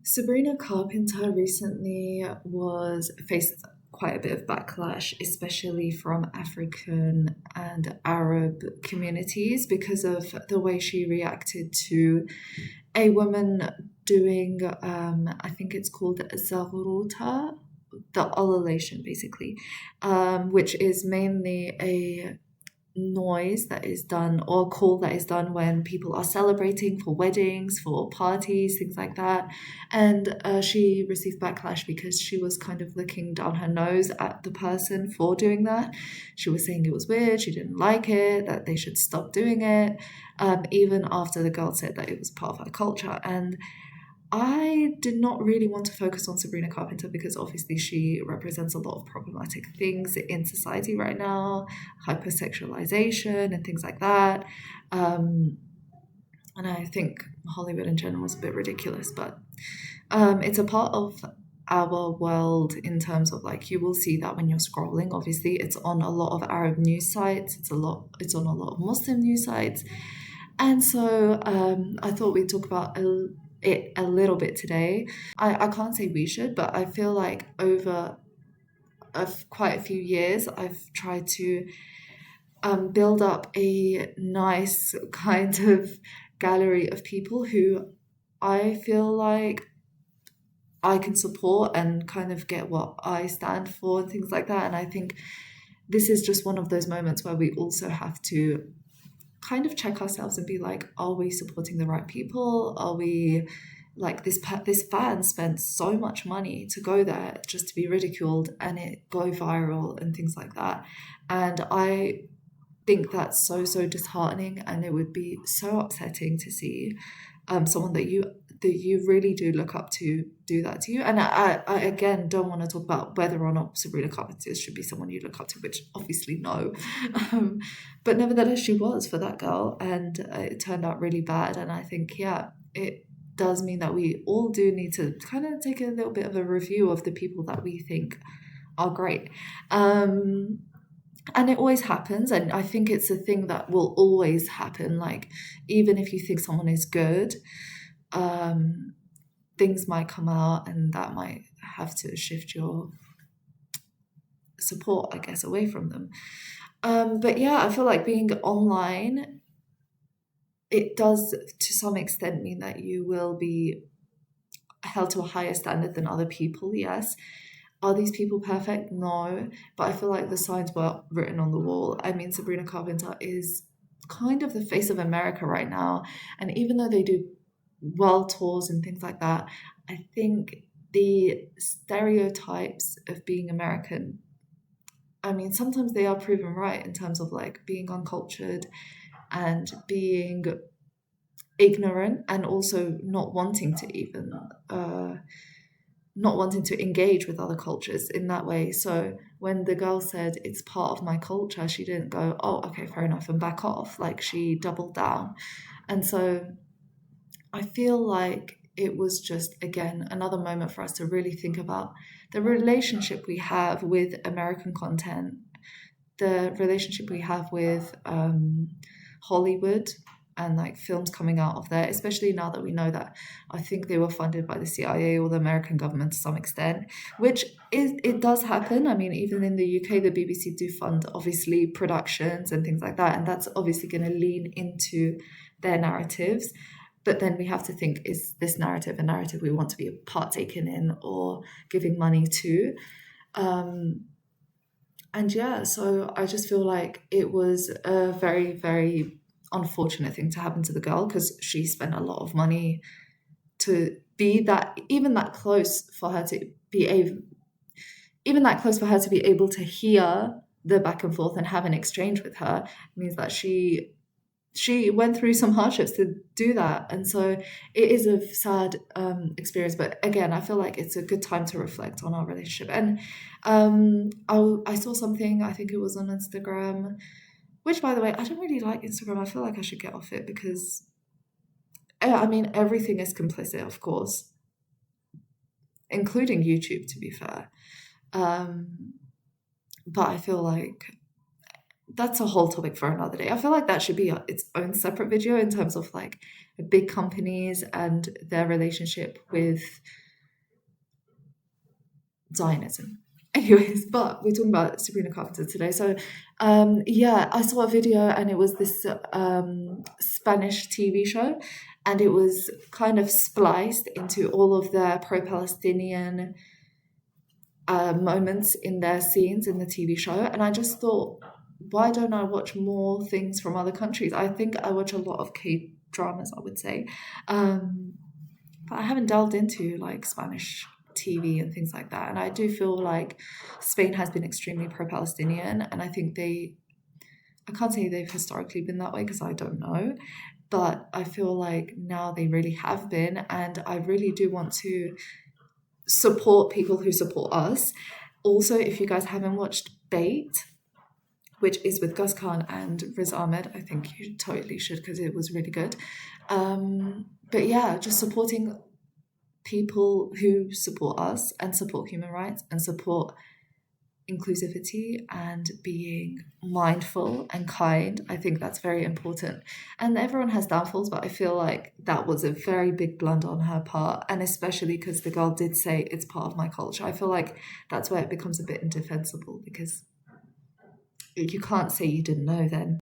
Sabrina Carpenter recently was faced quite a bit of backlash, especially from African and Arab communities, because of the way she reacted to a woman doing, I think it's called Zaghrouta, the ululation, basically, which is mainly a noise that is done or call that is done when people are celebrating for weddings, for parties, things like that. And she received backlash because she was kind of looking down her nose at the person for doing that. She was saying it was weird, she didn't like it, that they should stop doing it, even after the girl said that it was part of her culture. And I did not really want to focus on Sabrina Carpenter because obviously she represents a lot of problematic things in society right now, hypersexualization and things like that. Um, and I think Hollywood in general is a bit ridiculous, but it's a part of our world in terms of like you will see that when you're scrolling. Obviously, it's on a lot of Arab news sites. It's on a lot of Muslim news sites, and so I thought we'd talk about it a little bit today. I can't say we should, but I feel like over quite a few years, I've tried to build up a nice kind of gallery of people who I feel like I can support and kind of get what I stand for and things like that. And I think this is just one of those moments where we also have to kind of check ourselves and be like, are we supporting the right people? Are we like this fan spent so much money to go there just to be ridiculed and it go viral and things like that. And I think that's so disheartening, and it would be so upsetting to see someone that you really do look up to do that to you. And I again don't want to talk about whether or not Sabrina Carpenter should be someone you look up to, which obviously no. um, but nevertheless she was for that girl, and it turned out really bad. And I think, yeah, it does mean that we all do need to kind of take a little bit of a review of the people that we think are great. um, and it always happens, and I think it's a thing that will always happen. Like, even if you think someone is good, um, things might come out and that might have to shift your support, I guess, away from them. But yeah, I feel like being online, it does to some extent mean that you will be held to a higher standard than other people, yes. Are these people perfect? No. But I feel like the signs were written on the wall. I mean, Sabrina Carpenter is kind of the face of America right now. And even though they do world tours and things like that, I think the stereotypes of being American, I mean, sometimes they are proven right in terms of like being uncultured and being ignorant, and also uh, not wanting to engage with other cultures in that way. So when the girl said it's part of my culture, she didn't go, oh, okay, fair enough, and back off. Like, she doubled down. And so I feel like it was just, again, another moment for us to really think about the relationship we have with American content, the relationship we have with Hollywood and like films coming out of there, especially now that we know that I think they were funded by the CIA or the American government to some extent, which it does happen. I mean, even in the UK, the BBC do fund obviously productions and things like that, and that's obviously going to lean into their narratives. But then we have to think, is this narrative a narrative we want to be partaking in or giving money to? Um, and yeah, so I just feel like it was a very unfortunate thing to happen to the girl, because she spent a lot of money to be that, even that close for her to be able even that close for her to be able to hear the back and forth and have an exchange with her means that she went through some hardships to do that. And so it is a sad experience. But again, I feel like it's a good time to reflect on our relationship. And I saw something, I think it was on Instagram, which, by the way, I don't really like Instagram. I feel like I should get off it because, I mean, everything is complicit, of course, including YouTube, to be fair. Um, but I feel like that's a whole topic for another day. I feel like that should be its own separate video in terms of like big companies and their relationship with Zionism. Anyways, but we're talking about Sabrina Carpenter today. So, yeah, I saw a video and it was this Spanish TV show, and it was kind of spliced into all of their pro-Palestinian moments in their scenes in the TV show. And I just thought, why don't I watch more things from other countries? I think I watch a lot of K dramas, I would say. But I haven't delved into like Spanish TV and things like that. And I do feel like Spain has been extremely pro-Palestinian, and I think I can't say they've historically been that way because I don't know, but I feel like now they really have been, and I really do want to support people who support us. Also, if you guys haven't watched Bait, which is with Gus Khan and Riz Ahmed, I think you totally should because it was really good. But yeah, just supporting people who support us and support human rights and support inclusivity and being mindful and kind. I think that's very important. And everyone has downfalls, but I feel like that was a very big blunder on her part. And especially because the girl did say it's part of my culture. I feel like that's where it becomes a bit indefensible because you can't say you didn't know then.